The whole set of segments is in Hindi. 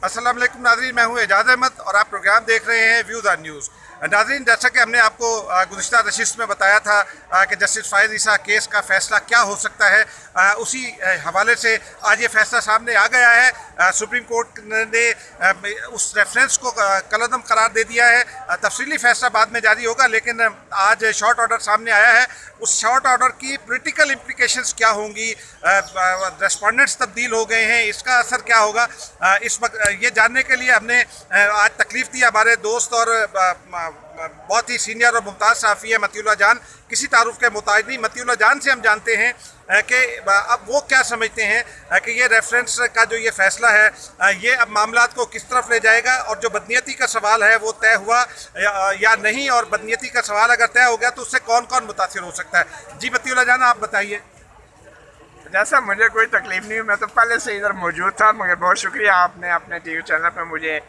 अस्सलाम वालेकुम नाज़रीन, मैं हूं एजाज अहमद और आप प्रोग्राम देख रहे हैं व्यूज़ ऑन न्यूज़। नाज़रीन, जैसा कि हमने आपको गुज़िश्ता नशिस्त में बताया था कि जस्टिस फ़ायज़ ईसा केस का फ़ैसला क्या हो सकता है, उसी हवाले से आज ये फ़ैसला सामने आ गया है। सुप्रीम कोर्ट ने उस रेफरेंस को कलअदम करार दे दिया है। तफसीली फ़ैसला बाद में जारी होगा, लेकिन आज शॉर्ट ऑर्डर सामने आया है। उस शॉर्ट ऑर्डर की पॉलिटिकल इम्प्लिकेशंस क्या होंगी, रेस्पोंडेंट्स तब्दील हो गए हैं, इसका असर क्या होगा, इस वक्त ये जानने के लिए हमने आज तकलीफ़ दी हमारे दोस्त और बहुत ही सीनियर और मुमताज़ सहाफ़ी है मतीउल्लाह जान। किसी तारुफ के मुताबिक नहीं, मतीउल्लाह जान से हम जानते हैं कि अब वो क्या समझते हैं कि ये रेफरेंस का जो ये फ़ैसला है ये अब मामलात को किस तरफ ले जाएगा, और जो बदनीयती का सवाल है वो तय हुआ या नहीं, और बदनीयती का सवाल अगर तय हो गया तो उससे कौन कौन मुतासिर हो सकता है। जी मतीउल्लाह जान, आप बताइए। जैसा मुझे कोई तकलीफ नहीं हुई, मैं तो पहले से इधर मौजूद था, मगर बहुत शुक्रिया आपने अपने टीवी चैनल पर मुझे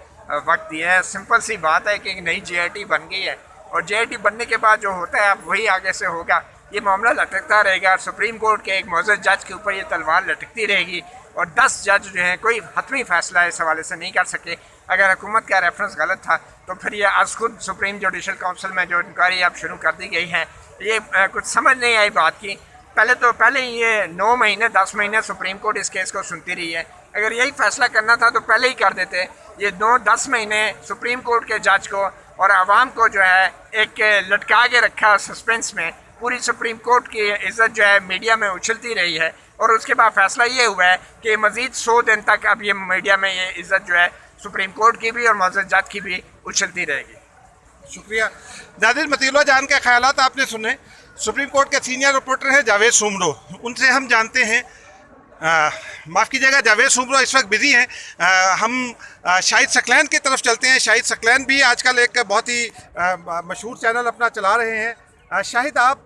वक्त दिया है। सिंपल सी बात है कि एक नई JIT बन गई है, और JIT बनने के बाद जो होता है अब वही आगे से होगा। ये मामला लटकता रहेगा, सुप्रीम कोर्ट के एक मौजूद जज के ऊपर ये तलवार लटकती रहेगी, और 10 जज जो हैं कोई हतमी फैसला इस हवाले से नहीं कर सके। अगर हुकूमत का रेफरेंस गलत था तो फिर ये आज खुद सुप्रीम जुडिशल काउंसिल में जो इंक्वायरी अब शुरू कर दी गई है, ये कुछ समझ नहीं आई बात की। पहले ही ये 9 महीने 10 महीने सुप्रीम कोर्ट इस केस को सुनती रही है। अगर यही फैसला करना था तो पहले ही कर देते। ये 9-10 महीने सुप्रीम कोर्ट के जज को और आवाम को जो है एक लटका के रखा सस्पेंस में। पूरी सुप्रीम कोर्ट की इज़्ज़त जो है मीडिया में उछलती रही है, और उसके बाद फैसला ये हुआ है कि मज़ीद 100 दिन तक अब ये मीडिया में ये इज़्ज़त जो है सुप्रीम कोर्ट की भी और मौजूद जज की भी उछलती रहेगी। शुक्रिया नाज़रीन, मतीउल्लाह जान के ख्यालात आपने सुने। सुप्रीम कोर्ट के सीनियर रिपोर्टर हैं जावेद सुमरो, उनसे हम जानते हैं। माफ़ कीजिएगा, जावेद सुमरो इस वक्त बिज़ी हैं। हम शाहिद सकलैन की तरफ चलते हैं। शाहिद सकलैन भी आजकल एक बहुत ही मशहूर चैनल अपना चला रहे हैं। शाहिद, आप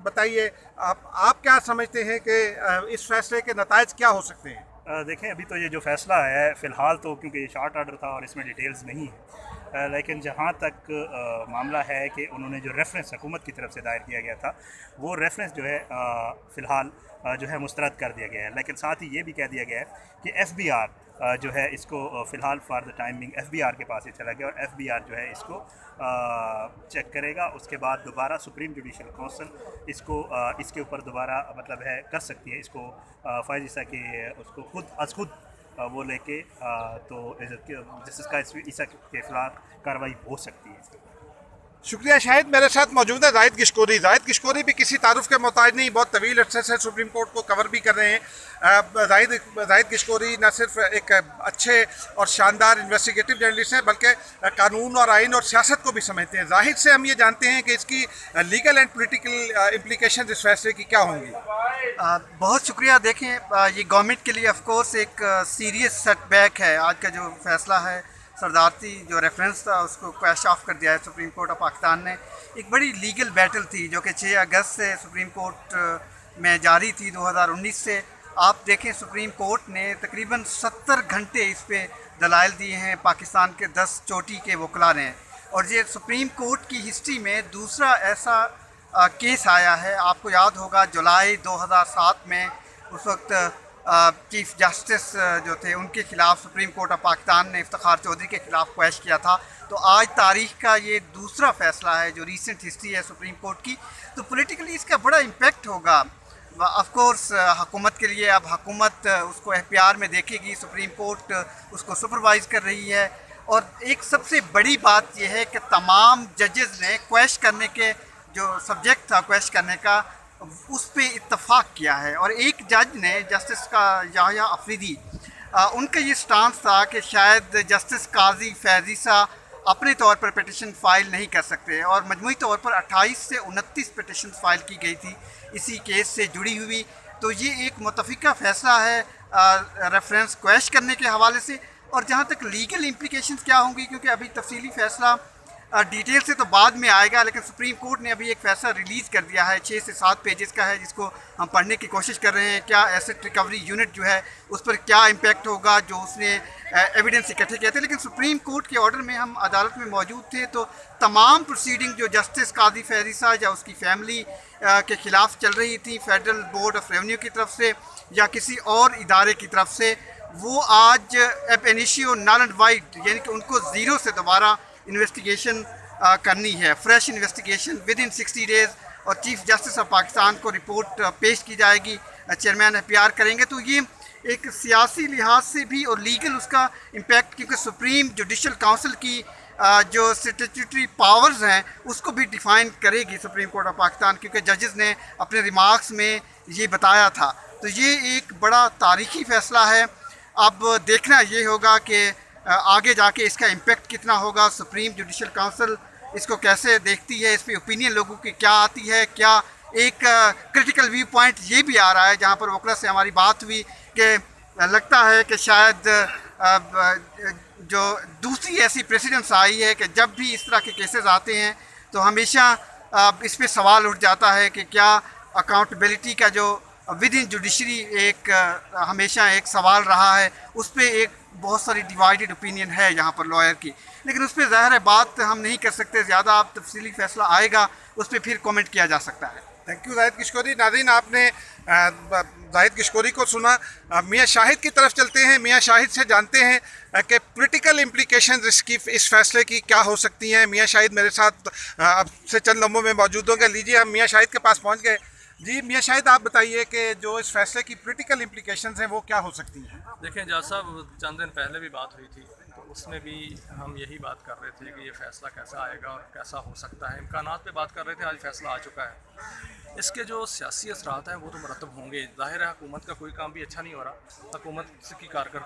बताइए, आप क्या समझते हैं कि इस फैसले के नताइज क्या हो सकते हैं? देखें, अभी तो ये जो फ़ैसला है फ़िलहाल तो क्योंकि ये शॉर्ट ऑर्डर था और इसमें डिटेल्स नहीं है, लेकिन जहाँ तक मामला है कि उन्होंने जो रेफरेंस हुकूमत की तरफ से दायर किया गया था, वो रेफरेंस जो है फ़िलहाल जो है मुस्तरद कर दिया गया है। लेकिन साथ ही ये भी कह दिया गया है कि FBI जो है इसको फ़िलहाल फॉर द टाइमिंग FBI के पास ही चला गया, और FBI जो है इसको चेक करेगा। उसके बाद दोबारा सुप्रीम जुडिशल काउंसिल इसको इसके ऊपर दोबारा मतलब है कर सकती है इसको फ़ायज़ ईसा के उसको खुद वो लेके तो जस्टिस ईसा के खिलाफ कार्रवाई हो सकती है। शुक्रिया शाहिद। मेरे साथ मौजूद है जाहिद किशकोरी। जाहिद किशकोरी भी किसी तारुफ के मोहताज नहीं, बहुत तवील अरसे से सुप्रीम कोर्ट को कवर भी कर रहे हैं। जाहिद किशकोरी न सिर्फ एक अच्छे और शानदार इन्वेस्टिगेटिव जर्नलिस्ट हैं, बल्कि कानून और आइन और सियासत को भी समझते हैं। जाहिद से हम ये जानते हैं कि इसकी लीगल एंड पोलिटिकल इम्प्लिकेशन इस फैसले की क्या होंगी। बहुत शुक्रिया। देखें, ये गवर्नमेंट के लिए ऑफ कोर्स एक सीरियस सेटबैक है। आज का जो फैसला है, सरदारती जो रेफरेंस था उसको क्रैश ऑफ कर दिया है सुप्रीम कोर्ट ऑफ पाकिस्तान ने। एक बड़ी लीगल बैटल थी जो कि 6 अगस्त से सुप्रीम कोर्ट में जारी थी 2019 से। आप देखें, सुप्रीम कोर्ट ने तकरीबन 70 घंटे इस पे दलाइल दिए हैं पाकिस्तान के 10 चोटी के वकला ने, और ये सुप्रीम कोर्ट की हिस्ट्री में दूसरा ऐसा केस आया है। आपको याद होगा जुलाई 2007 में उस वक्त चीफ जस्टिस जो थे उनके ख़िलाफ़ सुप्रीम कोर्ट ऑफ पाकिस्तान ने इफ्तिखार चौधरी के ख़िलाफ़ क्वेश किया था। तो आज तारीख़ का ये दूसरा फ़ैसला है जो रीसेंट हिस्ट्री है सुप्रीम कोर्ट की। तो पॉलिटिकली इसका बड़ा इम्पेक्ट होगा ऑफ कोर्स हुकूमत के लिए। अब हुकूमत उसको FPR में देखेगी, सुप्रीम कोर्ट उसको सुपरवाइज़ कर रही है। और एक सबसे बड़ी बात यह है कि तमाम जजेज़ ने क्वेश करने के जो सब्जेक्ट था क्वेश करने का, उस पे इत्तफाक किया है। और एक जज ने, जस्टिस का याह्या अफरीदी, उनका ये स्टांस था कि शायद जस्टिस काजी फ़ैज़ ईसा अपने तौर पर पिटिशन फ़ाइल नहीं कर सकते, और मजमूई तौर पर 28 से 29 पिटिशन फ़ाइल की गई थी इसी केस से जुड़ी हुई। तो ये एक मुतफ़िका फ़ैसला है रेफरेंस क्वेश करने के हवाले से। और जहाँ तक लीगल इम्प्लिकेशंस क्या होंगी, क्योंकि अभी तफसीली फ़ैसला डिटेल से तो बाद में आएगा, लेकिन सुप्रीम कोर्ट ने अभी एक फ़ैसला रिलीज़ कर दिया है, 6 से 7 पेजेस का है, जिसको हम पढ़ने की कोशिश कर रहे हैं। क्या एसेट रिकवरी यूनिट जो है उस पर क्या इम्पेक्ट होगा जो उसने एविडेंस इकट्ठे किए थे। लेकिन सुप्रीम कोर्ट के ऑर्डर में हम अदालत में मौजूद थे, तो तमाम प्रोसीडिंग जो जस्टिस काजी फ़ैज़ ईसा या उसकी फैमिली के ख़िलाफ़ चल रही थी फेडरल बोर्ड ऑफ रेवेन्यू की तरफ से या किसी और इदारे की तरफ से, वो आज एब इनिशियो नल एंड वाइड, यानी कि उनको ज़ीरो से दोबारा इन्वेस्टिगेशन करनी है, fresh investigation with in 60 days, और चीफ जस्टिस ऑफ पाकिस्तान को रिपोर्ट पेश की जाएगी, चेयरमैन एपीआर करेंगे। तो ये एक सियासी लिहाज से भी और लीगल उसका इम्पैक्ट, क्योंकि सुप्रीम जुडिशल काउंसिल की जो स्टैट्यूटरी पावर्स हैं उसको भी डिफ़ाइन करेगी सुप्रीम कोर्ट ऑफ पाकिस्तान, क्योंकि जजेस ने अपने रिमार्क्स में ये बताया था। तो ये एक बड़ा तारीखी फ़ैसला है। अब देखना ये होगा कि आगे जाके इसका इम्पेक्ट कितना होगा, सुप्रीम जुडिशल काउंसिल इसको कैसे देखती है, इस पर ओपिनियन लोगों की क्या आती है। क्या एक क्रिटिकल व्यू पॉइंट ये भी आ रहा है, जहाँ पर वकला से हमारी बात हुई कि लगता है कि शायद जो दूसरी ऐसी प्रेसिडेंट्स आई है कि जब भी इस तरह के केसेस आते हैं तो हमेशा इस पे सवाल उठ जाता है कि क्या अकाउंटेबिलिटी का जो विद इन जुडिशरी एक हमेशा एक सवाल रहा है, उस पर एक बहुत सारी डिवाइडेड ओपिनियन है यहाँ पर लॉयर की। लेकिन उस पर ज़ाहिर है बात हम नहीं कर सकते ज़्यादा, आप तफसीली फ़ैसला आएगा उस पर फिर कमेंट किया जा सकता है। Thank you Zahid Kishkori. नाज़रीन, आपने जाहिद किशकोरी को सुना। मियाँ शाहिद की तरफ चलते हैं। मियाँ शाहिद से जानते हैं कि पॉलिटिकल इम्प्लिकेशंस इस फैसले की क्या हो सकती हैं। मियाँ शाहिद मेरे साथ अब से चंद लम्हों में मौजूद होंगे। लीजिए, हम मियाँ शाहिद के पास पहुँच गए। जी मियाँ शाहिद, आप बताइए कि जो इस फैसले की पॉलिटिकल इम्प्लिकेशंस हैं वो क्या हो सकती हैं। देखें, जैसा चंद दिन पहले भी बात हुई थी तो उसमें भी हम यही बात कर रहे थे कि ये फ़ैसला कैसा आएगा और कैसा हो सकता है। इम्कानात पे बात कर रहे थे, आज फ़ैसला आ चुका है। इसके जो सियासी असरात हैं वो तो मरतब होंगे। ज़ाहिर है हुकूमत का कोई काम भी अच्छा नहीं हो रहा, हुकूमत की कारकर्दगी